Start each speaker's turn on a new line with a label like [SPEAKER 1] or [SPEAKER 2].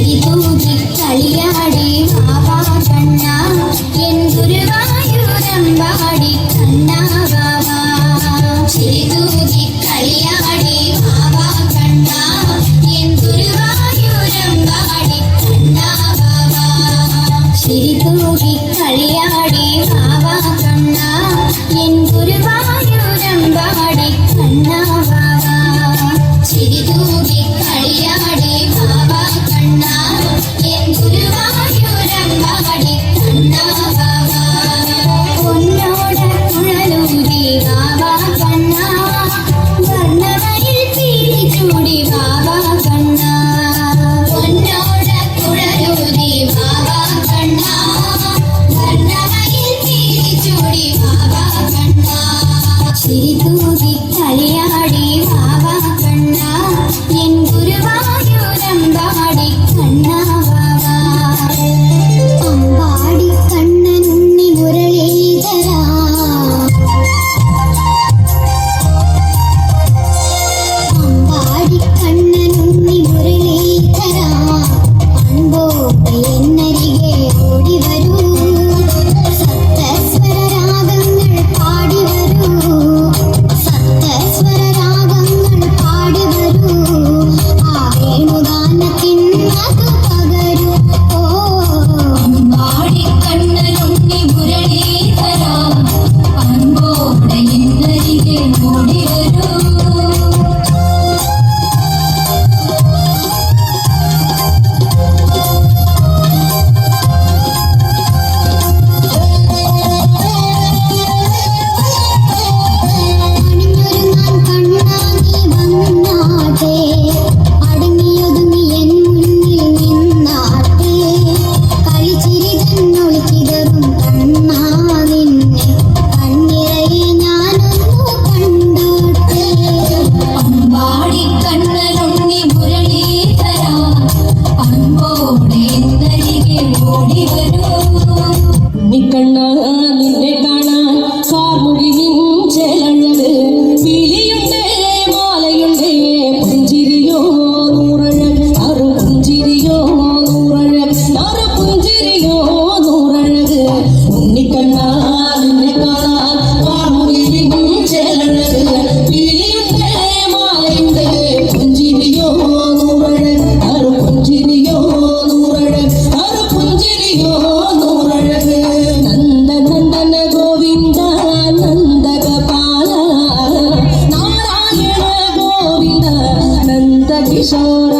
[SPEAKER 1] ചിരിതൂകി കളിയാടി വാവാ കണ്ണ N ഗുരുവായൂരമ്പാടി കണ്ണ വാവാ ചിരിതൂകി കളിയാടി വാവാ കണ്ണ N ഗുരുവായൂരമ്പാടി കണ്ണ വാവാ ചിരിതൂകി കളിയാടി വാവാ കണ്ണ N ഗുരുവായൂരമ്പാടി കണ്ണ വാവാ ചിരിതൂകി കളിയാടി വാവാ കണ്ണ N ഗുരുവായൂരമ്പാടി കണ്ണ വാവാ പൊന്നോട കുഴലൂരി വാവാ കണ്ണ വർണ്ണമയിൽ തിരിച്ചൂടി വാവാ കണ്ണ പൊന്നോട കുഴലൂരി വാവാ കണ്ണ വർണ്ണമയിൽ തിരിച്ചൂടി വാവാ കണ്ണ ചിരിതൂകി കളിയാടി വാവാ കണ്ണ N ഗുരുവായൂരമ്പാടി കണ്ണ വാവാ അമ്പാടി കണ്ണനുണ്ണി മുരളീധര അമ്പാടി കണ്ണനുണ്ണി മുരളീധര അൻപോടെ എന്നരികെ ഓടി വരൂ സപ്തസ്വര രാഗങ്ങൾ പാടി വരൂ സപ്തസ്വര രാഗങ്ങൾ പാടി വരൂ ആ വേണുഗാനത്തിൻ അത് പകരൂ ഓ അമ്പാടി കണ്ണനുണ്ണി മുരളീധര അൻപോടെ എന്നരികെ ഓടി വരൂ അണിഞ്ഞൊരുങ്ങാൻ കണ്ണാ നീ വന്നാട്ടെ അടങ്ങിയൊതുങ്ങി എൻ മുന്നിൽ നിന്നാട്ടെ കളിച്ചിരി തന്നൊളിച്ചിതറും കണ്ണാ നിന്നെ കണ്ണിറയെ ഞാനൊന്നു കണ്ടോട്ടെ അമ്പാടി കണ്ണനുണ്ണി മുരളീധര അൻപോടെ എന്നരികെ ഓടി വരൂ
[SPEAKER 2] ഉണ്ണിക്കണ്ണ നിന്നെ കാണാൻ കാർമുകിലിൻ ചേലഴക് വിളിയുണ്ടേ മാലയുണ്ടേ പുഞ്ചിരിയോ നൂറഴക് അറു പുഞ്ചിരിയോ നൂറഴക് അറു പുഞ്ചിരിയോ നൂറഴക് ഉണ്ണിക്കണ്ണ നിന്നെ കാണാൻ കാർമുകിലിൻ ചേലഴക് വിളിയുണ്ടേ മാലയുണ്ടേ പുഞ്ചിരിയോ നൂറഴക് അറു പുഞ്ചിരിയോ നൂറഴക് അറു പുഞ്ചിരിയോ നൂറഴക് നന്ദനന്ദന ഗോവിന്ദ നന്ദഗോപാല നാരായണ ഗോവിന്ദ നന്ദകിശോര